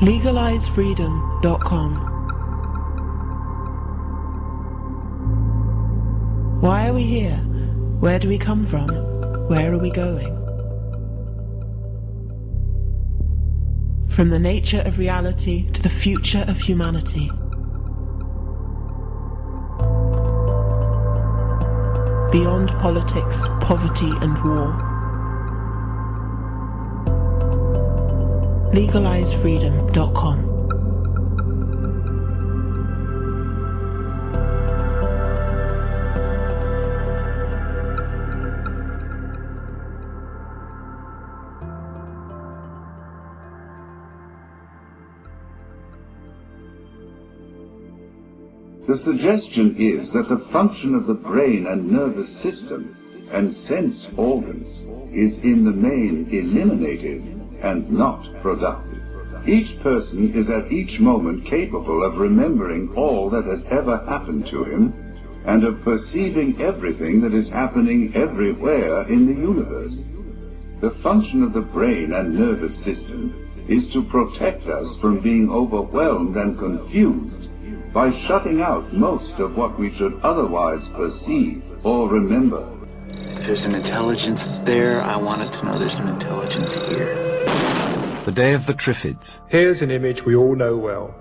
LegalizeFreedom.com. Why are we here? Where do we come from? Where are we going? From the nature of reality to the future of humanity. Beyond politics, poverty and war. LegalizeFreedom.com. The suggestion is that the function of the brain and nervous system and sense organs is in the main eliminated and not productive. Each person is at each moment capable of remembering all that has ever happened to him and of perceiving everything that is happening everywhere in the universe. The function of the brain and nervous system is to protect us from being overwhelmed and confused by shutting out most of what we should otherwise perceive or remember. If there's an intelligence there, I want it to know there's an intelligence here. The Day of the Triffids. Here's an image we all know well.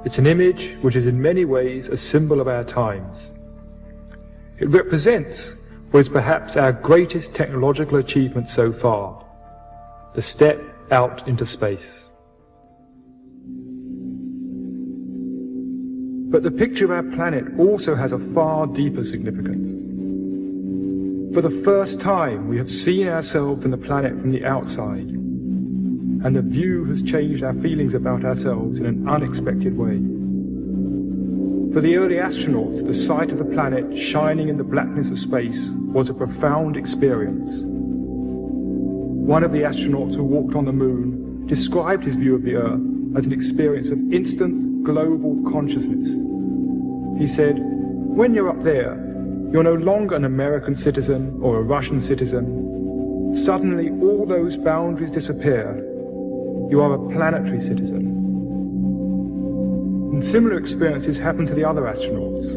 It's an image which is in many ways a symbol of our times. It represents what is perhaps our greatest technological achievement so far, the step out into space. But the picture of our planet also has a far deeper significance. For the first time, we have seen ourselves and the planet from the outside, and the view has changed our feelings about ourselves in an unexpected way. For the early astronauts, the sight of the planet shining in the blackness of space was a profound experience. One of the astronauts who walked on the moon described his view of the Earth as an experience of instant global consciousness. He said, when you're up there, you're no longer an American citizen or a Russian citizen. Suddenly all those boundaries disappear. You are a planetary citizen. And similar experiences happened to the other astronauts.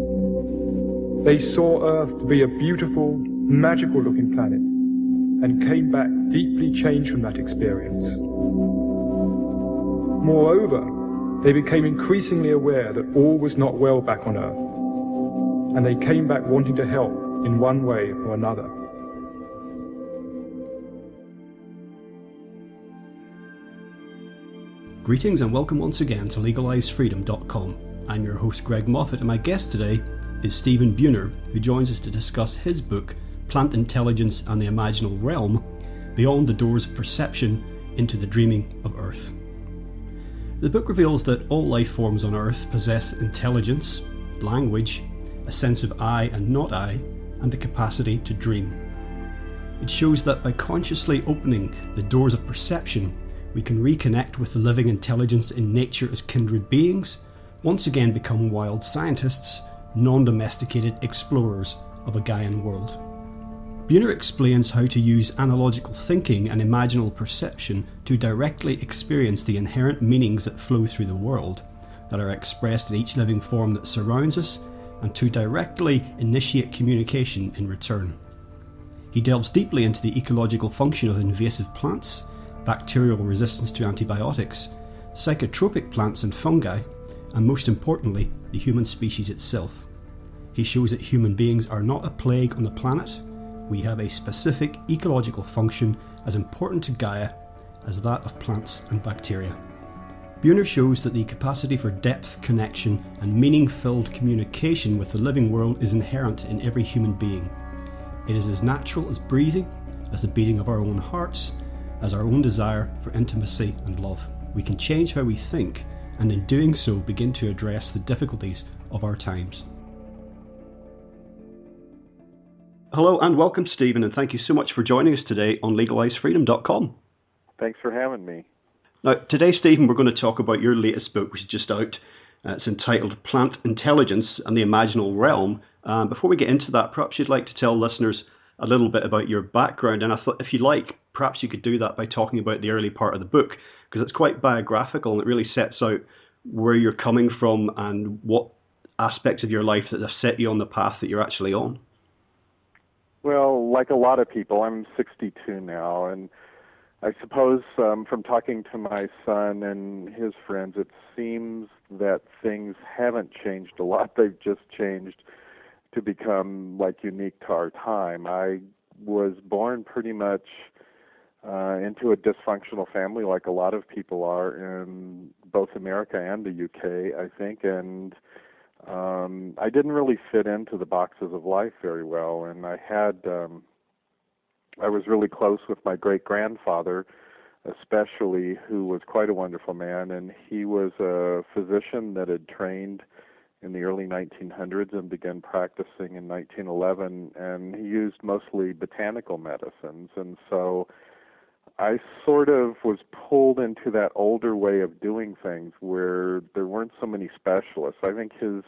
They saw Earth to be a beautiful, magical looking planet and came back deeply changed from that experience. Moreover, they became increasingly aware that all was not well back on Earth, and they came back wanting to help in one way or another. Greetings and welcome once again to LegalizeFreedom.com. I'm your host Greg Moffat, and my guest today is Stephen Buhner, who joins us to discuss his book Plant Intelligence and the Imaginal Realm, Beyond the Doors of Perception into the Dreaming of Earth. The book reveals that all life forms on Earth possess intelligence, language, a sense of I and not I, and the capacity to dream. It shows that by consciously opening the doors of perception, we can reconnect with the living intelligence in nature as kindred beings, once again become wild scientists, non-domesticated explorers of a Gaian world. Buhner explains how to use analogical thinking and imaginal perception to directly experience the inherent meanings that flow through the world, that are expressed in each living form that surrounds us, and to directly initiate communication in return. He delves deeply into the ecological function of invasive plants, bacterial resistance to antibiotics, psychotropic plants and fungi, and most importantly, the human species itself. He shows that human beings are not a plague on the planet. We have a specific ecological function as important to Gaia as that of plants and bacteria. Buhner shows that the capacity for depth, connection, and meaning-filled communication with the living world is inherent in every human being. It is as natural as breathing, as the beating of our own hearts, as our own desire for intimacy and love. We can change how we think, and in doing so begin to address the difficulties of our times. Hello and welcome, Stephen, and thank you so much for joining us today on LegalizeFreedom.com. Thanks for having me. Now, today, Stephen, we're going to talk about your latest book, which is just out. It's entitled Plant Intelligence and the Imaginal Realm. Before we get into that, perhaps you'd like to tell listeners a little bit about your background, and I thought, if you like, perhaps you could do that by talking about the early part of the book, because it's quite biographical and it really sets out where you're coming from and what aspects of your life that have set you on the path that you're actually on. Well, like a lot of people, I'm 62 now, and I suppose from talking to my son and his friends, it seems that things haven't changed a lot. They've just changed to become like unique to our time. I was born pretty much into a dysfunctional family, like a lot of people are in both America and the UK, I think, and I didn't really fit into the boxes of life very well, and I was really close with my great-grandfather, especially, who was quite a wonderful man, and he was a physician that had trained in the early 1900s and began practicing in 1911, and he used mostly botanical medicines, and so I sort of was pulled into that older way of doing things where there weren't so many specialists. I think his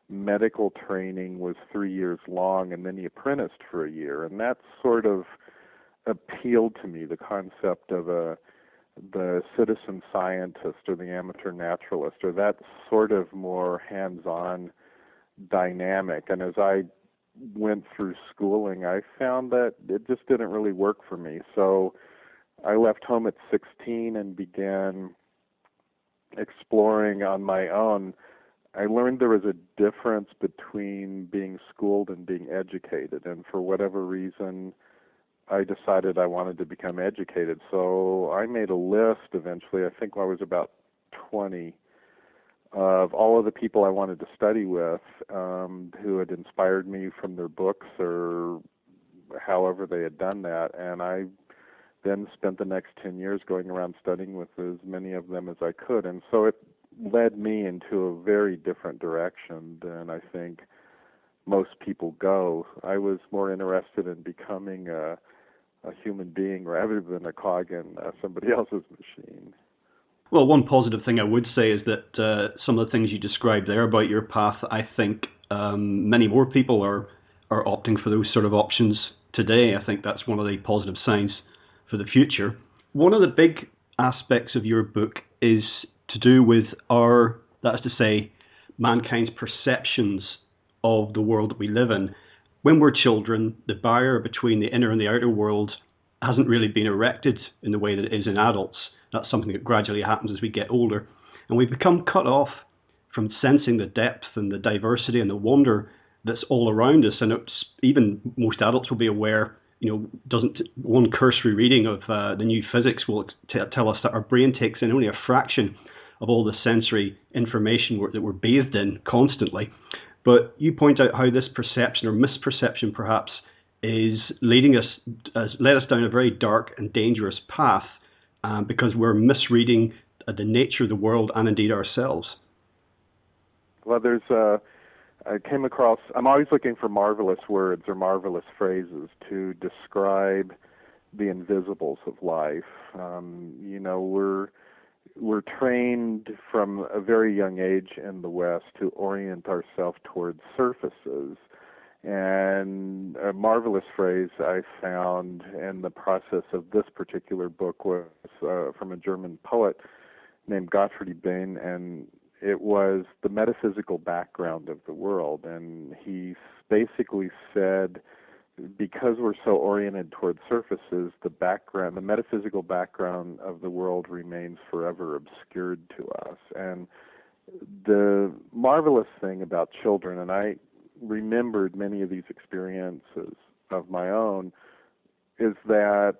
medical training was 3 years long, and then he apprenticed for a year, and that sort of appealed to me, the concept of the citizen scientist or the amateur naturalist, or that sort of more hands-on dynamic. And as I went through schooling, I found that it just didn't really work for me. So I left home at 16 and began exploring on my own. I learned there was a difference between being schooled and being educated, and for whatever reason, I decided I wanted to become educated. So I made a list eventually, I think when I was about 20, of all of the people I wanted to study with, who had inspired me from their books or however they had done that, and I then spent the next 10 years going around studying with as many of them as I could. And so it led me into a very different direction than I think most people go. I was more interested in becoming a human being rather than a cog in somebody else's machine. Well, one positive thing I would say is that some of the things you described there about your path, I think many more people are opting for those sort of options today. I think that's one of the positive signs for the future. One of the big aspects of your book is to do with that is to say, mankind's perceptions of the world that we live in. When we're children, the barrier between the inner and the outer world hasn't really been erected in the way that it is in adults. That's something that gradually happens as we get older. And we become cut off from sensing the depth and the diversity and the wonder that's all around us. And even most adults will be aware, doesn't one cursory reading of the new physics will tell us that our brain takes in only a fraction of all the sensory information that we're bathed in constantly. But you point out how this perception or misperception perhaps is led us down a very dark and dangerous path because we're misreading the nature of the world and indeed ourselves. Well, I came across, I'm always looking for marvelous words or marvelous phrases to describe the invisibles of life. We're trained from a very young age in the West to orient ourselves towards surfaces. And a marvelous phrase I found in the process of this particular book was from a German poet named Gottfried Buhner, and it was the metaphysical background of the world. And he basically said, because we're so oriented toward surfaces, the metaphysical background of the world remains forever obscured to us. And the marvelous thing about children, and I remembered many of these experiences of my own, is that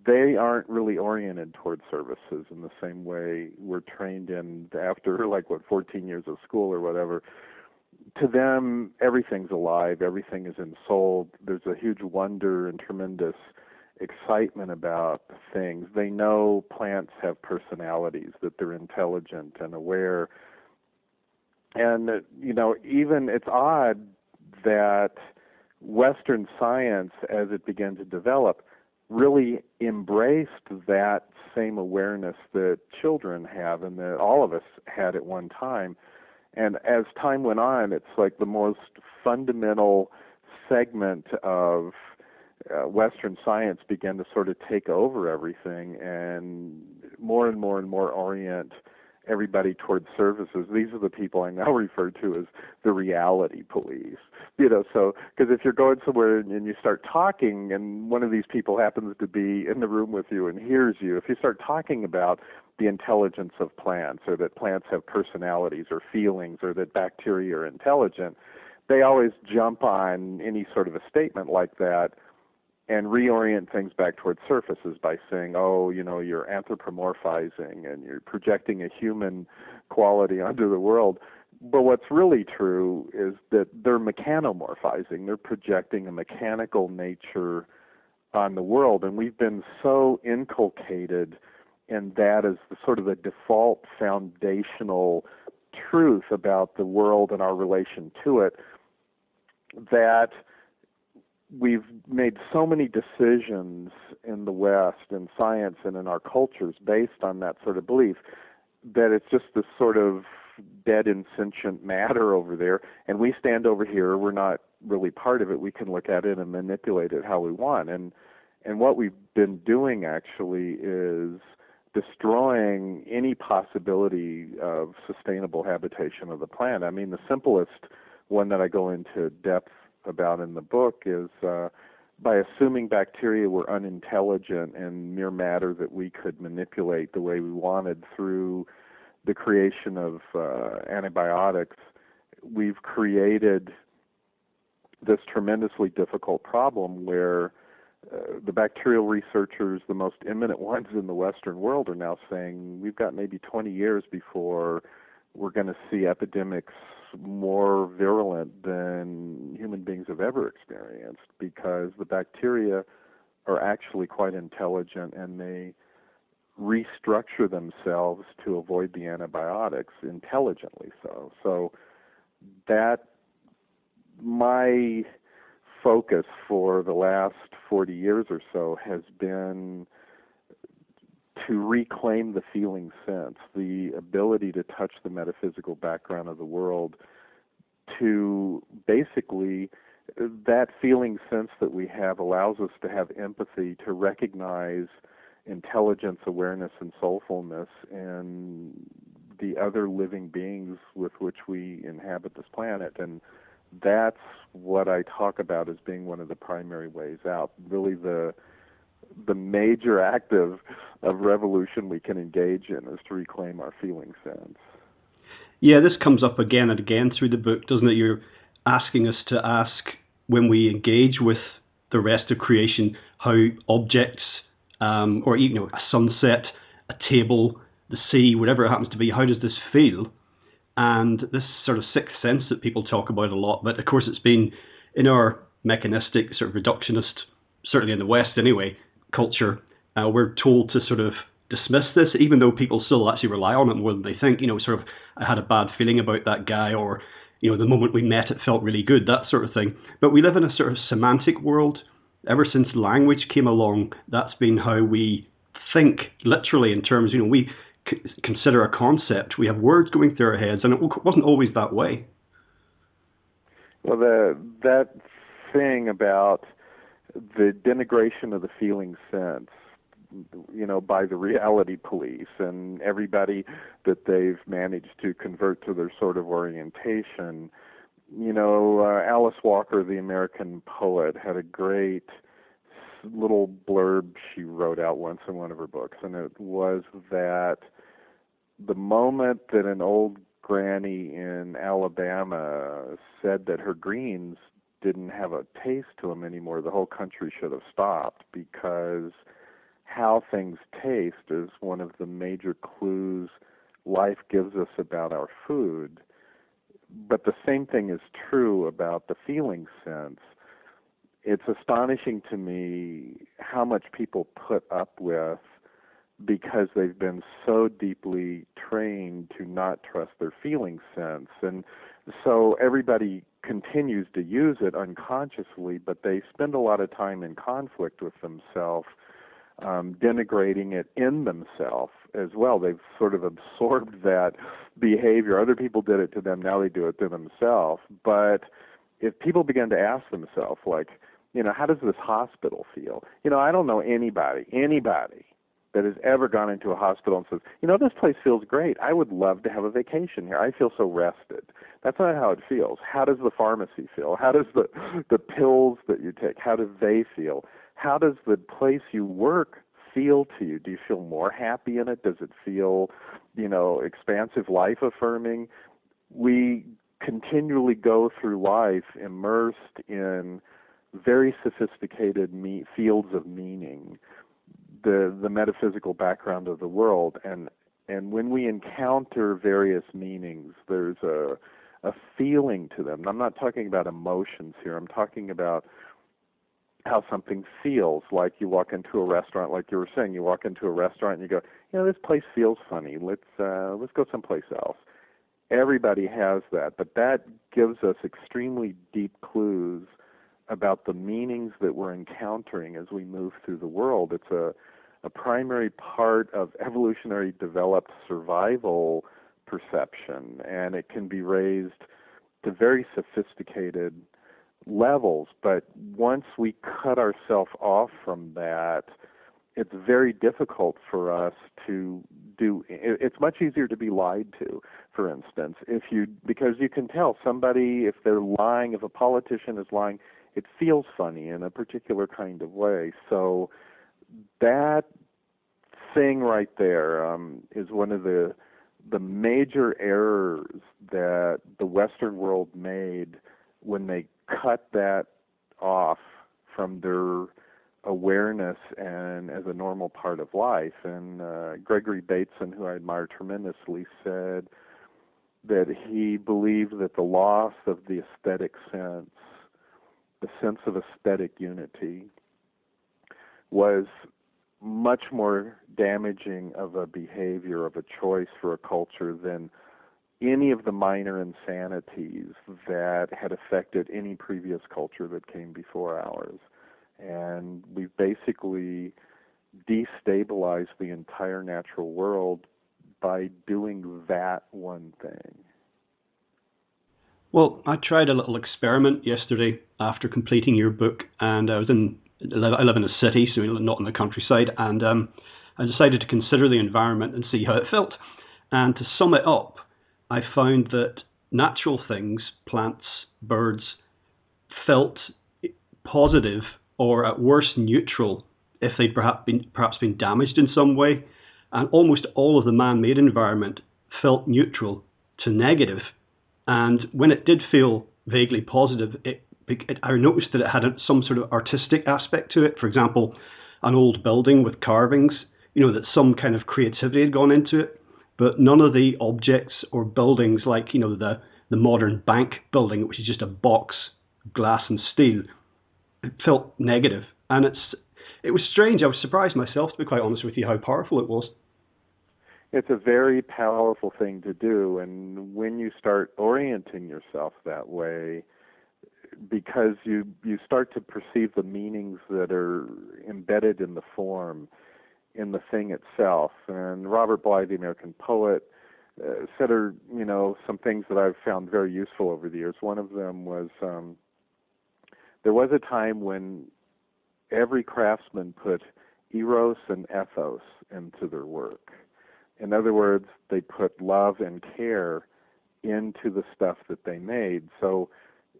they aren't really oriented toward services in the same way we're trained in after 14 years of school or whatever. To them, everything's alive, everything is ensouled. There's a huge wonder and tremendous excitement about things. They know plants have personalities, that they're intelligent and aware. And, even it's odd that Western science, as it began to develop, really embraced that same awareness that children have and that all of us had at one time. And as time went on, it's like the most fundamental segment of Western science began to sort of take over everything and more and more and more orient everybody towards services. These are the people I now refer to as the reality police. So, because if you're going somewhere and you start talking and one of these people happens to be in the room with you and hears you, if you start talking about the intelligence of plants, or that plants have personalities or feelings, or that bacteria are intelligent, they always jump on any sort of a statement like that and reorient things back towards surfaces by saying, oh, you're anthropomorphizing and you're projecting a human quality onto the world. But what's really true is that they're mechanomorphizing. They're projecting a mechanical nature on the world. And we've been so inculcated in that as the sort of the default foundational truth about the world and our relation to it, that we've made so many decisions in the West, in science and in our cultures based on that sort of belief, that it's just this sort of dead insentient matter over there, and we stand over here, we're not really part of it, we can look at it and manipulate it how we want. And what we've been doing actually is destroying any possibility of sustainable habitation of the planet. I mean, the simplest one that I go into depth about in the book is by assuming bacteria were unintelligent and mere matter that we could manipulate the way we wanted through the creation of antibiotics, we've created this tremendously difficult problem where the bacterial researchers, the most eminent ones in the Western world, are now saying we've got maybe 20 years before we're going to see epidemics more virulent than human beings have ever experienced, because the bacteria are actually quite intelligent and they restructure themselves to avoid the antibiotics intelligently. So that my focus for the last 40 years or so has been to reclaim the feeling sense, the ability to touch the metaphysical background of the world, to basically, that feeling sense that we have allows us to have empathy, to recognize intelligence, awareness, and soulfulness in the other living beings with which we inhabit this planet. And that's what I talk about as being one of the primary ways out, really the major act of revolution we can engage in is to reclaim our feeling sense. Yeah, this comes up again and again through the book, doesn't it? You're asking us to ask, when we engage with the rest of creation, how objects, or even a sunset, a table, the sea, whatever it happens to be, how does this feel? And this sort of sixth sense that people talk about a lot, but of course it's been in our mechanistic, sort of reductionist, certainly in the West anyway, culture, we're told to sort of dismiss this, even though people still actually rely on it more than they think. Sort of, I had a bad feeling about that guy, or, the moment we met, it felt really good, that sort of thing. But we live in a sort of semantic world. Ever since language came along, that's been how we think, literally, in terms, we consider a concept. We have words going through our heads, and it wasn't always that way. Well, that thing about the denigration of the feeling sense, by the reality police and everybody that they've managed to convert to their sort of orientation. Alice Walker, the American poet, had a great little blurb she wrote out once in one of her books, and it was that the moment that an old granny in Alabama said that her greens didn't have a taste to them anymore, the whole country should have stopped, because how things taste is one of the major clues life gives us about our food. But the same thing is true about the feeling sense. It's astonishing to me how much people put up with because they've been so deeply trained to not trust their feeling sense. And so everybody continues to use it unconsciously, but they spend a lot of time in conflict with themselves, denigrating it in themselves as well. They've sort of absorbed that behavior. Other people did it to them, now they do it to themselves. But if people begin to ask themselves, like, how does this hospital feel? I don't know anybody that has ever gone into a hospital and says, this place feels great. I would love to have a vacation here. I feel so rested. That's not how it feels. How does the pharmacy feel? How does the pills that you take, how do they feel? How does the place you work feel to you? Do you feel more happy in it? Does it feel, expansive, life-affirming? We continually go through life immersed in very sophisticated fields of meaning, the metaphysical background of the world, and when we encounter various meanings, there's a feeling to them. And I'm not talking about emotions here. I'm talking about how something feels. Like you walk into a restaurant, like you were saying, you walk into a restaurant and you go, this place feels funny. Let's go someplace else. Everybody has that, but that gives us extremely deep clues about the meanings that we're encountering as we move through the world. It's a primary part of evolutionary developed survival perception, and it can be raised to very sophisticated levels. But once we cut ourselves off from that, it's very difficult for us to do. It's much easier to be lied to, for instance, because you can tell somebody, if they're lying, if a politician is lying, it feels funny in a particular kind of way. So that thing right there is one of the major errors that the Western world made when they cut that off from their awareness and as a normal part of life. And Gregory Bateson, who I admire tremendously, said that he believed that the loss of the aesthetic sense, the sense of aesthetic unity, was much more damaging of a behavior, of a choice for a culture than any of the minor insanities that had affected any previous culture that came before ours. And we've basically destabilized the entire natural world by doing that one thing. Well, I tried a little experiment yesterday after completing your book, and I live in a city, so not in the countryside, and I decided to consider the environment and see how it felt. And to sum it up, I found that natural things, plants, birds, felt positive or at worst neutral if they'd perhaps been damaged in some way, and almost all of the man-made environment felt neutral to negative. And when it did feel vaguely positive, I noticed that it had some sort of artistic aspect to it. For example, an old building with carvings, that some kind of creativity had gone into it, but none of the objects or buildings like, the modern bank building, which is just a box, glass and steel, it felt negative. And it was strange. I was surprised myself, to be quite honest with you, how powerful it was. It's a very powerful thing to do, and when you start orienting yourself that way, because you start to perceive the meanings that are embedded in the form, in the thing itself. And Robert Bly, the American poet, said some things that I've found very useful over the years. One of them was there was a time when every craftsman put eros and ethos into their work. In other words, they put love and care into the stuff that they made. So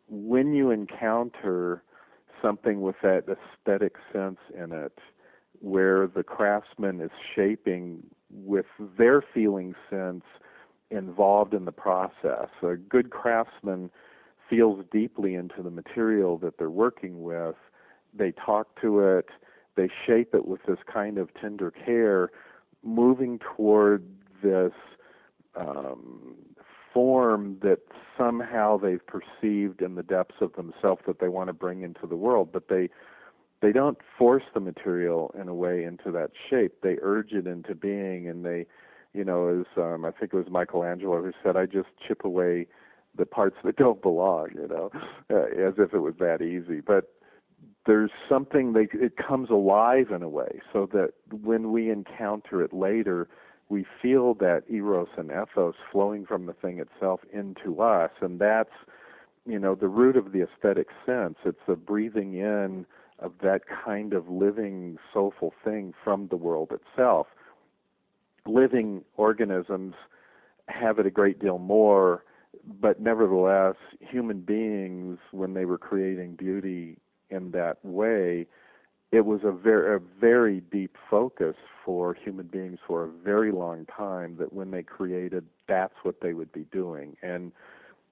when you encounter something with that aesthetic sense in it, where the craftsman is shaping with their feeling sense involved in the process, a good craftsman feels deeply into the material that they're working with. They talk to it, they shape it with this kind of tender care, moving toward this form that somehow they've perceived in the depths of themselves that they want to bring into the world. But they don't force the material in a way into that shape. They urge it into being, and they, as I think it was Michelangelo who said, I just chip away the parts that don't belong, as if it was that easy. But there's something, it comes alive in a way, so that when we encounter it later, we feel that eros and ethos flowing from the thing itself into us, and that's the root of the aesthetic sense. It's the breathing in of that kind of living, soulful thing from the world itself. Living organisms have it a great deal more, but nevertheless, human beings, when they were creating beauty in that way, it was a very deep focus for human beings for a very long time, that when they created, that's what they would be doing. And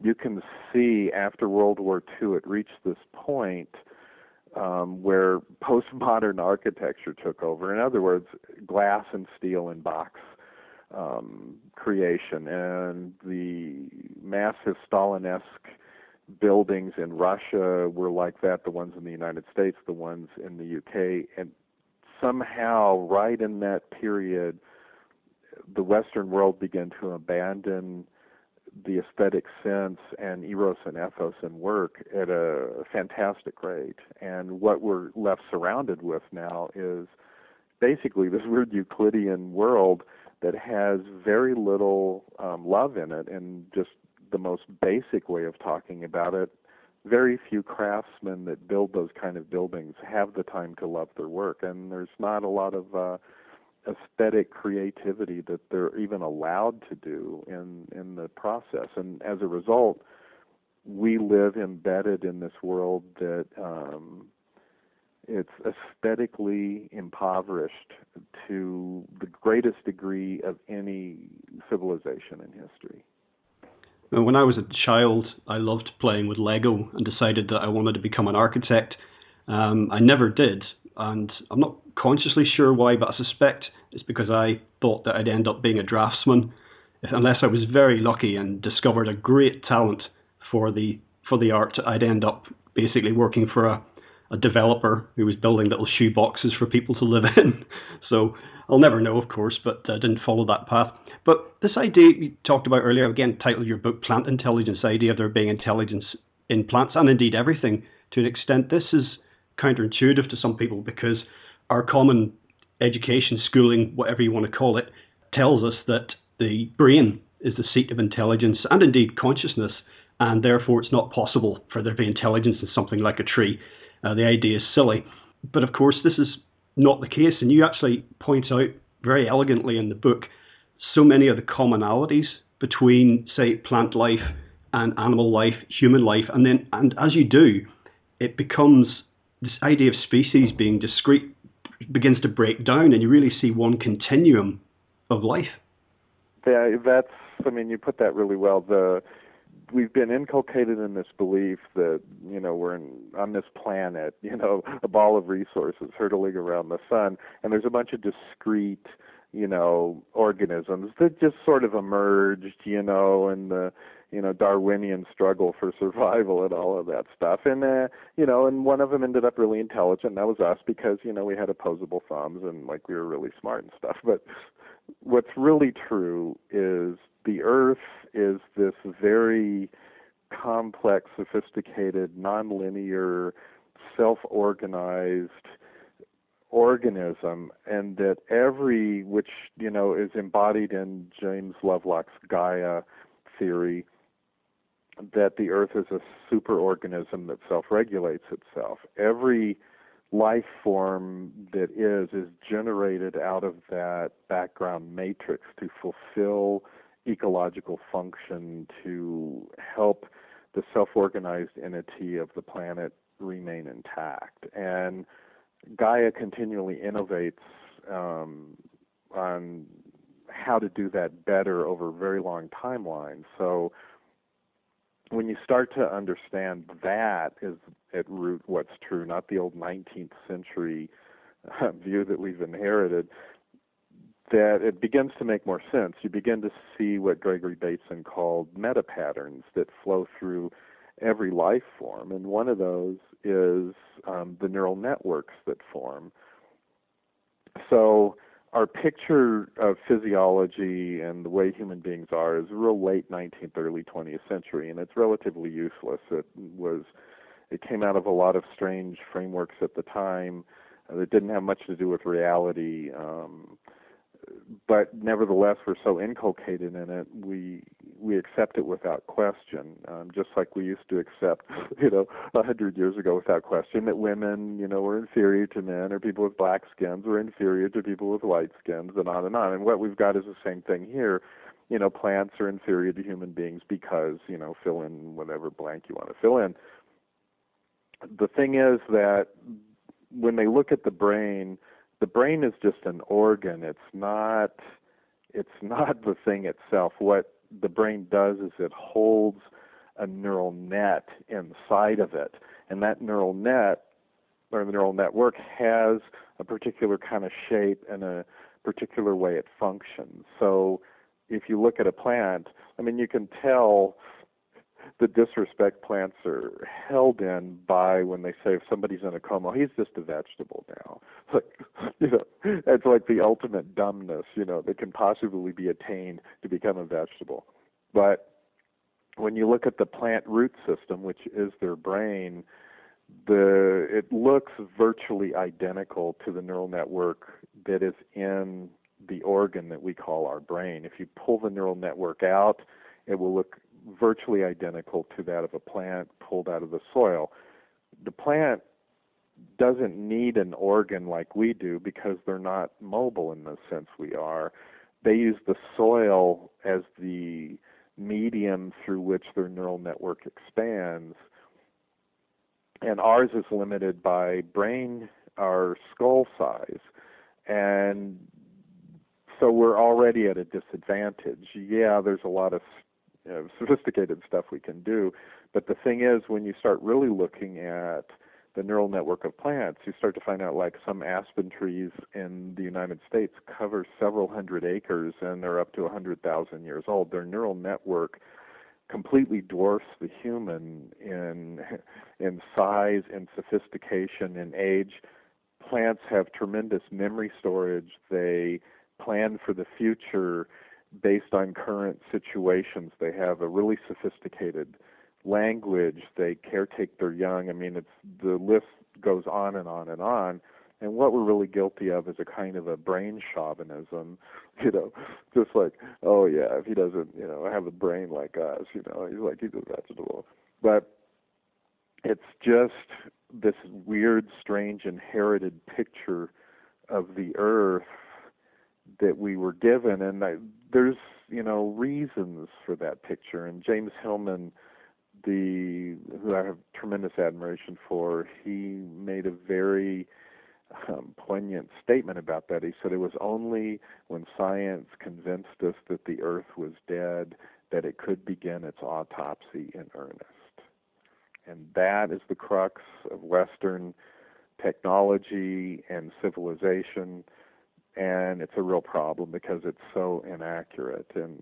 you can see after World War II, it reached this point where postmodern architecture took over. In other words, glass and steel and box creation, and the massive Stalin-esque buildings in Russia were like that, the ones in the United States, the ones in the UK, and somehow right in that period, the Western world began to abandon the aesthetic sense and eros and ethos in work at a fantastic rate. And what we're left surrounded with now is basically this weird Euclidean world that has very little love in it, and just the most basic way of talking about it, very few craftsmen that build those kind of buildings have the time to love their work, and there's not a lot of aesthetic creativity that they're even allowed to do in the process. And as a result, we live embedded in this world that it's aesthetically impoverished to the greatest degree of any civilization in history. When I was a child, I loved playing with Lego and decided that I wanted to become an architect. I never did, and I'm not consciously sure why, but I suspect it's because I thought that I'd end up being a draftsman, unless I was very lucky and discovered a great talent for the art. I'd end up basically working for a developer who was building little shoe boxes for people to live in. So I'll never know, of course, but I didn't follow that path. But this idea you talked about earlier, again, titled your book, Plant Intelligence, the idea of there being intelligence in plants and indeed everything to an extent. This is counterintuitive to some people because our common education, schooling, whatever you want to call it, tells us that the brain is the seat of intelligence and indeed consciousness, and therefore it's not possible for there to be intelligence in something like a tree. The idea is silly. But of course, this is not the case, and you actually point out very elegantly in the book so many of the commonalities between, say, plant life and animal life, human life, and as you do, it becomes this idea of species being discrete begins to break down, and you really see one continuum of life. Yeah, you put that really well. We've been inculcated in this belief that, we're on this planet, a ball of resources hurtling around the sun, and there's a bunch of discrete, organisms that just sort of emerged, in the, Darwinian struggle for survival and all of that stuff. And, and one of them ended up really intelligent, and that was us because, we had opposable thumbs and, we were really smart and stuff. But what's really true is the Earth is this very complex, sophisticated, nonlinear, self-organized organism, and that which is embodied in James Lovelock's Gaia theory, that the Earth is a superorganism that self-regulates itself. Every life form that is generated out of that background matrix to fulfill ecological function, to help the self-organized entity of the planet remain intact. And Gaia continually innovates on how to do that better over very long timelines. So when you start to understand that is at root what's true, not the old 19th century view that we've inherited, that it begins to make more sense. You begin to see what Gregory Bateson called meta patterns that flow through every life form, and one of those is the neural networks that form. So our picture of physiology and the way human beings are is real late 19th, early 20th century, and it's relatively useless. It came out of a lot of strange frameworks at the time that didn't have much to do with reality, but nevertheless we're so inculcated in it, we we accept it without question, just like we used to accept, 100 years ago without question that women, were inferior to men, or people with black skins were inferior to people with white skins, and on and on. And what we've got is the same thing here. Plants are inferior to human beings because, fill in whatever blank you want to fill in. The thing is that when they look at the brain is just an organ. It's not the thing itself. What the brain does is it holds a neural net inside of it, and that neural net, or the neural network, has a particular kind of shape and a particular way it functions. So if you look at a plant, you can tell the disrespect plants are held in by when they say if somebody's in a coma, he's just a vegetable now. It's like the ultimate dumbness, that can possibly be attained to become a vegetable. But when you look at the plant root system, which is their brain, it looks virtually identical to the neural network that is in the organ that we call our brain. If you pull the neural network out, it will look virtually identical to that of a plant pulled out of the soil. The plant doesn't need an organ like we do because they're not mobile in the sense we are. They use the soil as the medium through which their neural network expands. And ours is limited by our skull size. And so we're already at a disadvantage. Yeah, there's a lot of sophisticated stuff we can do, but the thing is, when you start really looking at the neural network of plants, you start to find out like some aspen trees in the United States cover several hundred acres, and they're up to 100,000 years old. Their neural network completely dwarfs the human in size, in sophistication, in age. Plants have tremendous memory storage. They plan for the future based on current situations. They have a really sophisticated language. They caretake their young. The list goes on and on and on. And what we're really guilty of is a kind of a brain chauvinism, just like, oh yeah, if he doesn't, have a brain like us, he's a vegetable. But it's just this weird, strange, inherited picture of the earth that we were given, and there's reasons for that picture. And James Hillman, who I have tremendous admiration for, he made a very poignant statement about that. He said it was only when science convinced us that the earth was dead that it could begin its autopsy in earnest. And that is the crux of Western technology and civilization. And it's a real problem because it's so inaccurate. And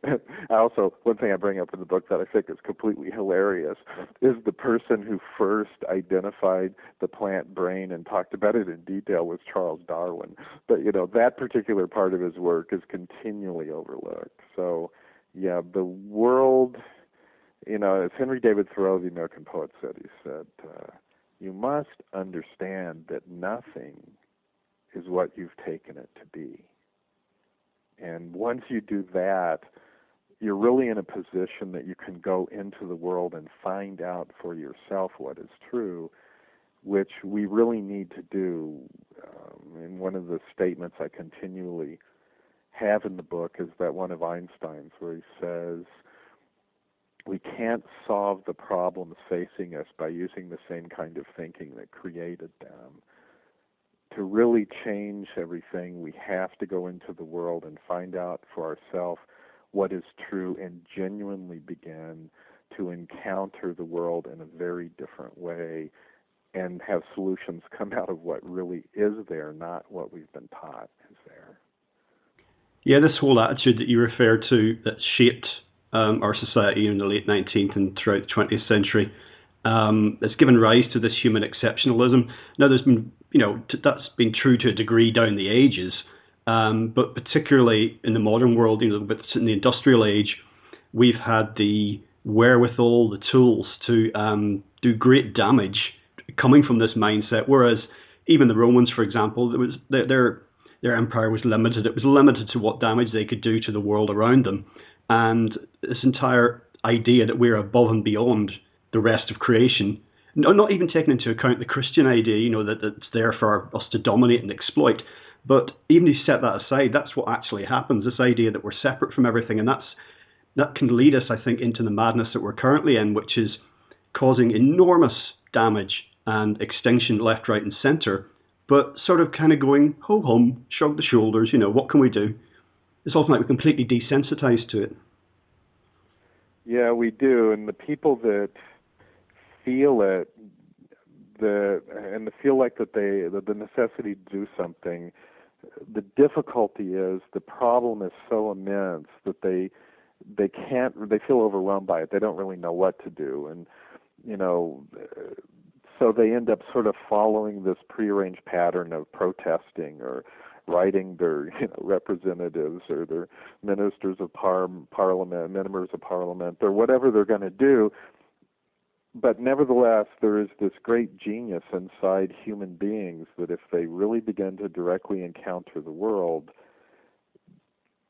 one thing I bring up in the book that I think is completely hilarious is the person who first identified the plant brain and talked about it in detail was Charles Darwin. But, that particular part of his work is continually overlooked. So, yeah, the world, as Henry David Thoreau, the American poet, said, you must understand that nothing is what you've taken it to be. And once you do that, you're really in a position that you can go into the world and find out for yourself what is true, which we really need to do. And one of the statements I continually have in the book is that one of Einstein's, where he says, we can't solve the problems facing us by using the same kind of thinking that created them. To really change everything, we have to go into the world and find out for ourselves what is true and genuinely begin to encounter the world in a very different way and have solutions come out of what really is there, not what we've been taught is there. Yeah, this whole attitude that you refer to that shaped our society in the late 19th and throughout the 20th century has given rise to this human exceptionalism. Now, there's been that's been true to a degree down the ages, but particularly in the modern world, but in the industrial age, we've had the wherewithal, the tools to do great damage coming from this mindset. Whereas even the Romans, for example, their empire was limited. It was limited to what damage they could do to the world around them. and this entire idea that we're above and beyond the rest of creation, not even taking into account the Christian idea, that it's there for us to dominate and exploit. But even if you set that aside, that's what actually happens, this idea that we're separate from everything. And that can lead us, I think, into the madness that we're currently in, which is causing enormous damage and extinction left, right, and centre, but sort of kind of going, ho-hum, shrug the shoulders, what can we do? It's often like we're completely desensitized to it. Yeah, we do. And the people that feel it, and feel like that the necessity to do something, the difficulty is the problem is so immense that they feel overwhelmed by it. They don't really know what to do. And, so they end up sort of following this prearranged pattern of protesting or writing their representatives or their ministers of parliament, members of parliament, or whatever they're going to do. But nevertheless, there is this great genius inside human beings that if they really begin to directly encounter the world,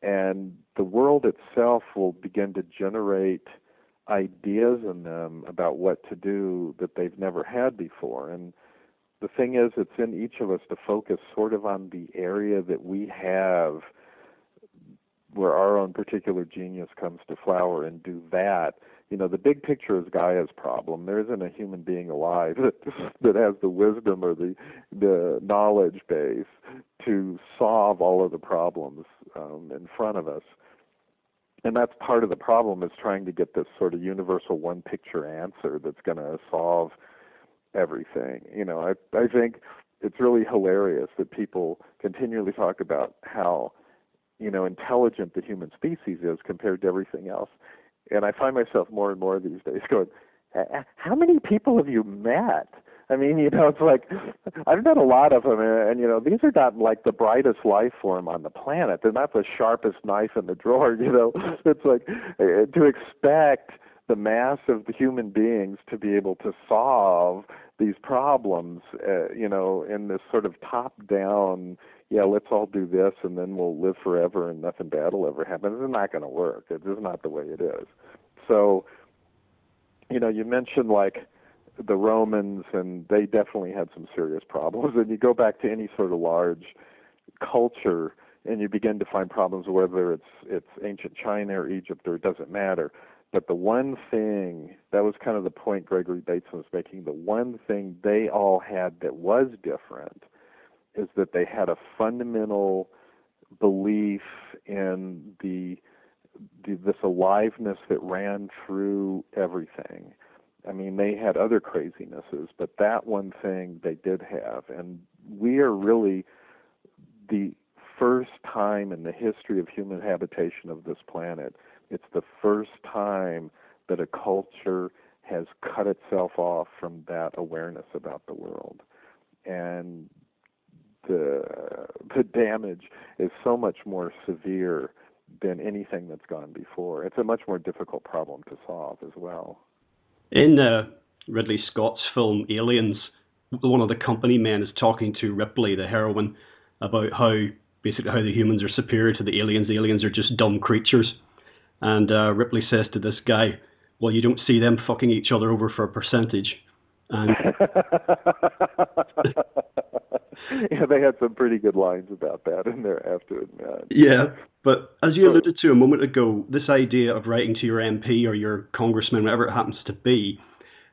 and the world itself will begin to generate ideas in them about what to do that they've never had before. And the thing is, it's in each of us to focus sort of on the area that we have where our own particular genius comes to flower and do that. The big picture is Gaia's problem. There isn't a human being alive that has the wisdom or the knowledge base to solve all of the problems in front of us. And that's part of the problem, is trying to get this sort of universal one-picture answer that's going to solve everything. I think it's really hilarious that people continually talk about how, intelligent the human species is compared to everything else. And I find myself more and more these days going, how many people have you met? I mean, it's like, I've met a lot of them, and these are not like the brightest life form on the planet. They're not the sharpest knife in the drawer, It's like, to expect the mass of the human beings to be able to solve these problems, in this sort of top-down, let's all do this and then we'll live forever and nothing bad will ever happen. It's not going to work. It's just not the way it is. So, you mentioned like the Romans, and they definitely had some serious problems. And you go back to any sort of large culture, and you begin to find problems, whether it's ancient China or Egypt, or it doesn't matter. But the one thing, that was kind of the point Gregory Bateson was making, the one thing they all had that was different is that they had a fundamental belief in this aliveness that ran through everything. I mean, they had other crazinesses, but that one thing they did have. And we are really the first time in the history of human habitation of this planet. It's the first time that a culture has cut itself off from that awareness about the world. And the damage is so much more severe than anything that's gone before. It's a much more difficult problem to solve as well. In Ridley Scott's film Aliens, one of the company men is talking to Ripley, the heroine, about how the humans are superior to the aliens. The aliens are just dumb creatures. And Ripley says to this guy, well, you don't see them fucking each other over for a percentage. And yeah, they had some pretty good lines about that in there, I have to admit. Yeah, but as you alluded to a moment ago, this idea of writing to your MP or your congressman, whatever it happens to be,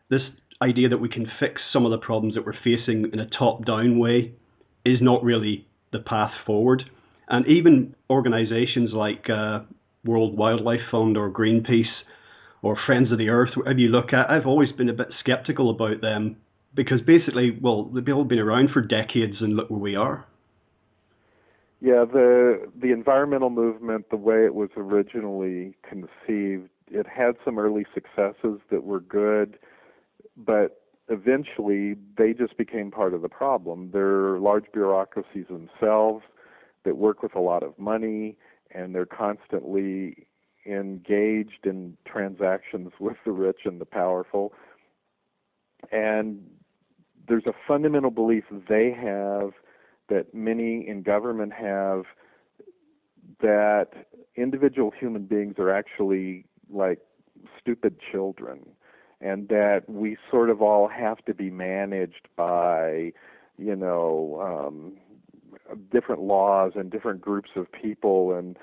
this idea that we can fix some of the problems that we're facing in a top-down way is not really the path forward. And even organizations like World Wildlife Fund or Greenpeace or Friends of the Earth, whatever you look at, I've always been a bit skeptical about them because basically, well, they've all been around for decades and look where we are. Yeah, the environmental movement, the way it was originally conceived, it had some early successes that were good, but eventually they just became part of the problem. They're large bureaucracies themselves that work with a lot of money, and they're constantly engaged in transactions with the rich and the powerful. And there's a fundamental belief they have, that many in government have, that individual human beings are actually like stupid children, and that we sort of all have to be managed by, different laws and different groups of people, and,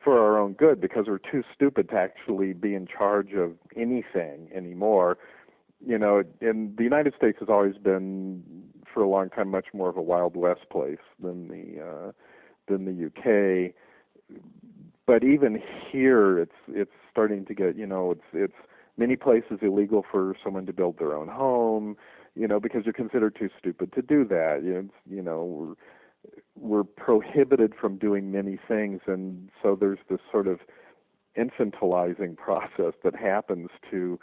for our own good, because we're too stupid to actually be in charge of anything anymore. And the United States has always been, for a long time, much more of a Wild West place than the UK. But even here, it's starting to get, it's many places illegal for someone to build their own home, because you're considered too stupid to do that. We're prohibited from doing many things, and so there's this sort of infantilizing process that happens to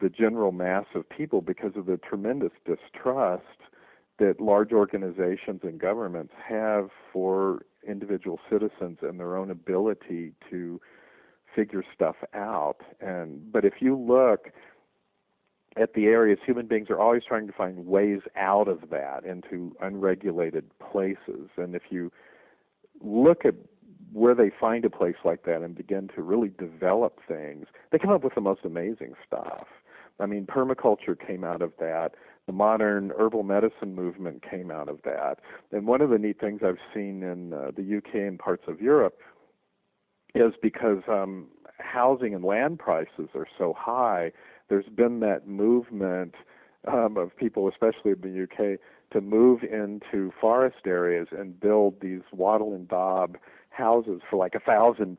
the general mass of people because of the tremendous distrust that large organizations and governments have for individual citizens and their own ability to figure stuff out. But if you look at the areas, human beings are always trying to find ways out of that into unregulated places. And if you look at where they find a place like that and begin to really develop things, they come up with the most amazing stuff. I mean, permaculture came out of that. The modern herbal medicine movement came out of that. And one of the neat things I've seen in the UK and parts of Europe is because housing and land prices are so high, there's been that movement of people, especially in the UK, to move into forest areas and build these wattle and daub houses for like £1,000,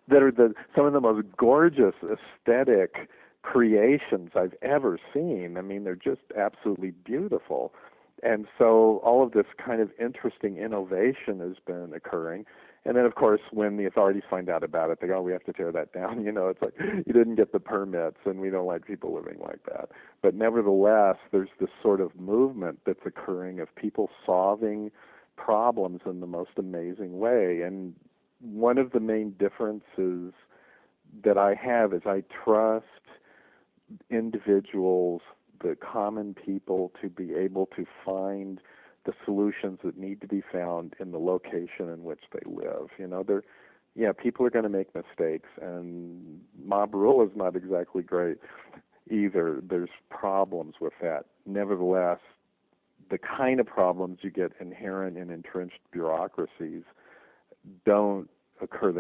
that are some of the most gorgeous aesthetic creations I've ever seen. I mean, they're just absolutely beautiful. And so all of this kind of interesting innovation has been occurring. And then, of course, when the authorities find out about it, they go, we have to tear that down. It's like, you didn't get the permits, and we don't like people living like that. But nevertheless, there's this sort of movement that's occurring of people solving problems in the most amazing way. And one of the main differences that I have is I trust individuals, the common people, to be able to find the solutions that need to be found in the location in which they live. People are going to make mistakes, and mob rule is not exactly great either. There's problems with that. Nevertheless, the kind of problems you get inherent in entrenched bureaucracies don't occur.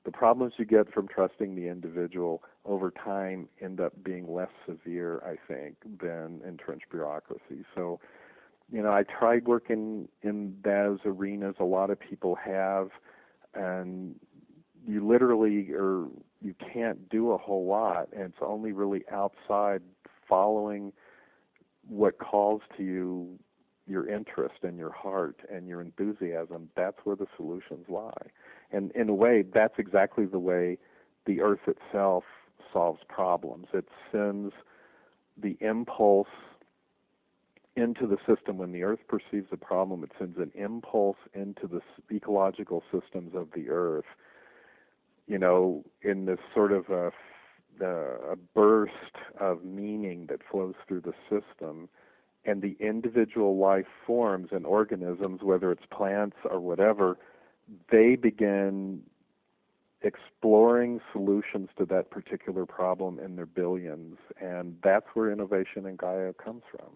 The problems you get from trusting the individual over time end up being less severe, I think, than entrenched bureaucracy. So, I tried working in those arenas. A lot of people have, and you literally you can't do a whole lot, and it's only really outside following what calls to you, your interest and your heart and your enthusiasm. That's where the solutions lie. And in a way, that's exactly the way the earth itself solves problems. It sends the impulse into the system. When the earth perceives a problem, it sends an impulse into the ecological systems of the earth, in this sort of a burst of meaning that flows through the system. And the individual life forms and organisms, whether it's plants or whatever, they begin exploring solutions to that particular problem in their billions. And that's where innovation in Gaia comes from.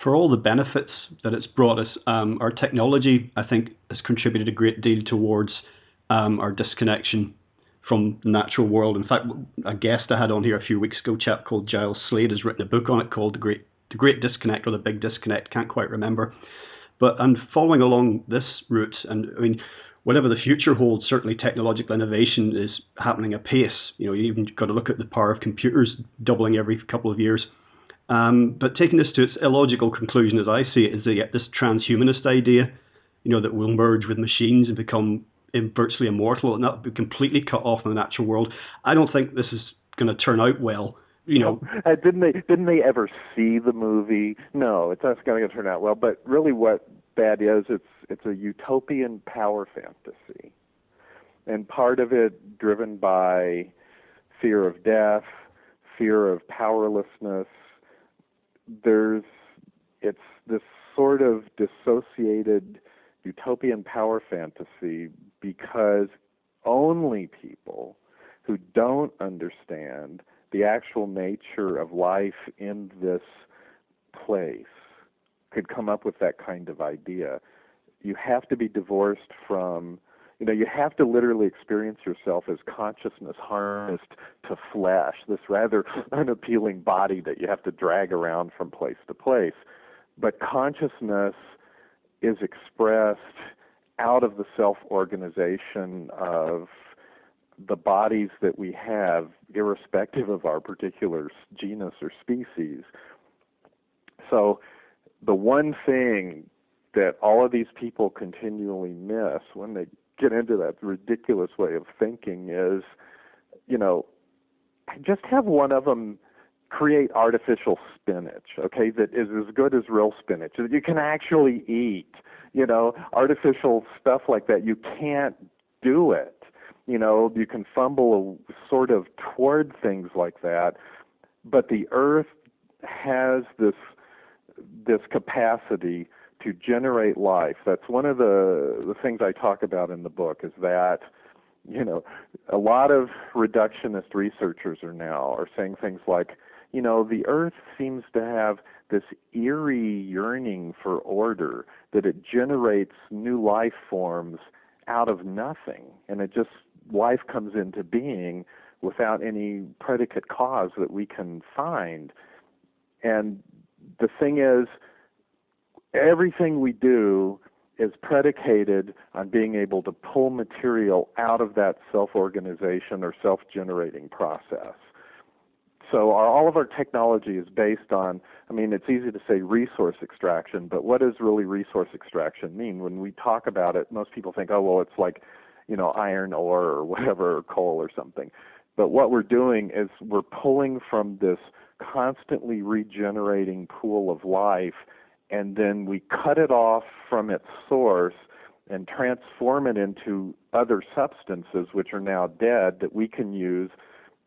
For all the benefits that it's brought us, our technology, I think, has contributed a great deal towards our disconnection from the natural world. In fact, a guest I had on here a few weeks ago, a chap called Giles Slade, has written a book on it called The Great Disconnect, or The Big Disconnect, can't quite remember. And following along this route, and I mean, whatever the future holds, certainly technological innovation is happening apace. You even got to look at the power of computers doubling every couple of years. But taking this to its illogical conclusion, as I see it, is this transhumanist idea, that we'll merge with machines and become virtually immortal, and that will be completely cut off from the natural world. I don't think this is going to turn out well. Didn't they ever see the movie? No, it's not going to turn out well. But really, what that is, it's a utopian power fantasy, and part of it driven by fear of death, fear of powerlessness. It's this sort of dissociated utopian power fantasy, because only people who don't understand the actual nature of life in this place could come up with that kind of idea. You have to be divorced from, you have to literally experience yourself as consciousness harnessed to flesh, this rather unappealing body that you have to drag around from place to place. But consciousness is expressed out of the self-organization of the bodies that we have, irrespective of our particular genus or species. So the one thing that all of these people continually miss when they get into that ridiculous way of thinking is, just have one of them create artificial spinach, okay, that is as good as real spinach, that you can actually eat, artificial stuff like that. You can't do it. You can fumble sort of toward things like that, but the earth has this capacity to generate life. That's one of the things I talk about in the book, is that, a lot of reductionist researchers are saying things like, the earth seems to have this eerie yearning for order, that it generates new life forms out of nothing, and life comes into being without any predicate cause that we can find. And the thing is, everything we do is predicated on being able to pull material out of that self-organization or self-generating process. So all of our technology is based on, it's easy to say resource extraction, but what does really resource extraction mean? When we talk about it, most people think, oh, well, it's like, iron ore or whatever, or coal or something. But what we're doing is we're pulling from this constantly regenerating pool of life, and then we cut it off from its source and transform it into other substances which are now dead that we can use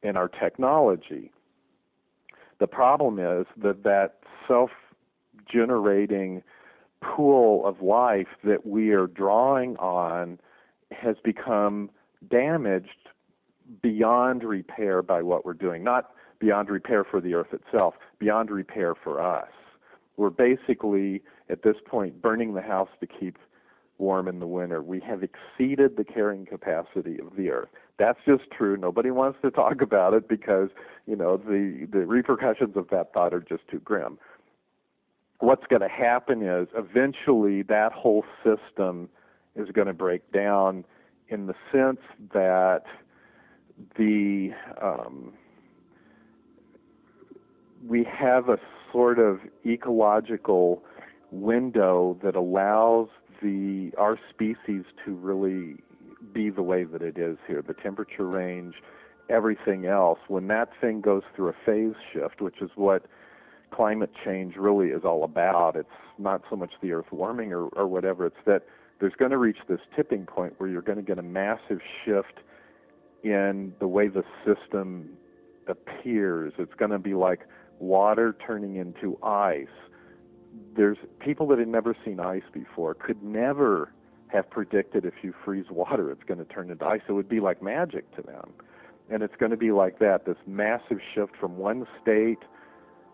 in our technology. The problem is that self-generating pool of life that we are drawing on has become damaged beyond repair by what we're doing. Not beyond repair for the earth itself, beyond repair for us. We're basically, at this point, burning the house to keep warm in the winter. We have exceeded the carrying capacity of the earth. That's just true. Nobody wants to talk about it because, the repercussions of that thought are just too grim. What's going to happen is eventually that whole system is going to break down, in the sense that we have a sort of ecological window that allows our species to really be the way that it is here. The temperature range, everything else. When that thing goes through a phase shift, which is what climate change really is all about, it's not so much the earth warming or whatever, it's that there's going to reach this tipping point where you're going to get a massive shift in the way the system appears. It's going to be like water turning into ice. There's people that had never seen ice before could never have predicted if you freeze water it's going to turn into ice. It would be like magic to them. And it's going to be like that, this massive shift from one state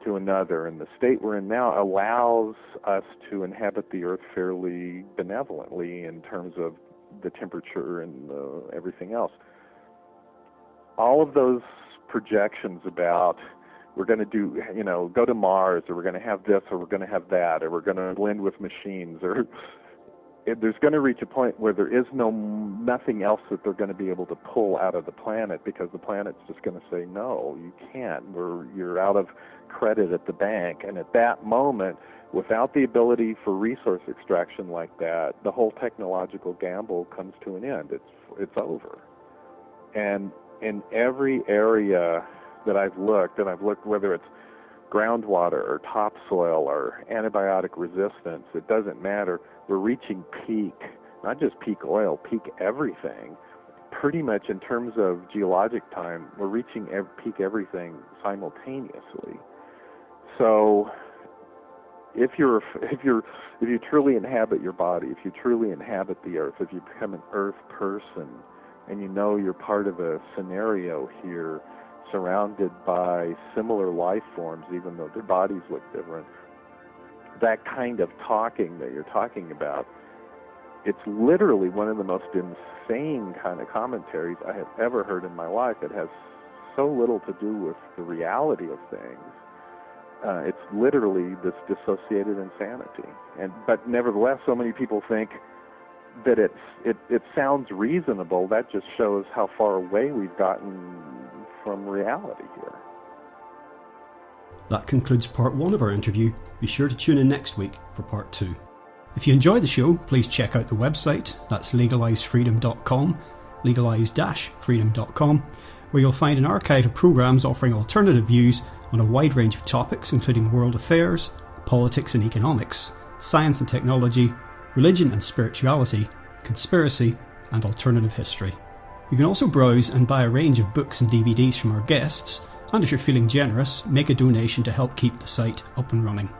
to another. And the state we're in now allows us to inhabit the earth fairly benevolently in terms of the temperature and everything else. All of those projections about we're going to do, go to Mars, or we're going to have this, or we're going to have that, or we're going to blend with machines, or there's going to reach a point where there is nothing else that they're going to be able to pull out of the planet, because the planet's just going to say, no, you can't. You're out of credit at the bank. And at that moment, without the ability for resource extraction like that, the whole technological gamble comes to an end. It's over. And in every area that I've looked whether it's groundwater or topsoil or antibiotic resistance, it doesn't matter. We're reaching peak, not just peak oil, peak everything. Pretty much in terms of geologic time, we're reaching peak everything simultaneously. So if you truly inhabit your body, if you truly inhabit the earth, if you become an earth person, and you know you're part of a scenario here, surrounded by similar life forms, even though their bodies look different, that kind of talking that you're talking about, it's literally one of the most insane kind of commentaries I have ever heard in my life. It has so little to do with the reality of things. It's literally this dissociated insanity. But nevertheless, so many people think that it sounds reasonable. That just shows how far away we've gotten from reality here. That concludes part 1 of our interview. Be sure to tune in next week for part 2. If you enjoyed the show, please check out the website. That's legalizefreedom.com, legalize-freedom.com, where you'll find an archive of programs offering alternative views on a wide range of topics, including world affairs, politics and economics, science and technology, religion and spirituality, conspiracy, and alternative history. You can also browse and buy a range of books and DVDs from our guests, and if you're feeling generous, make a donation to help keep the site up and running.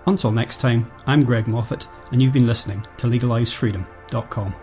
Until next time, I'm Greg Moffat, and you've been listening to legalizefreedom.com.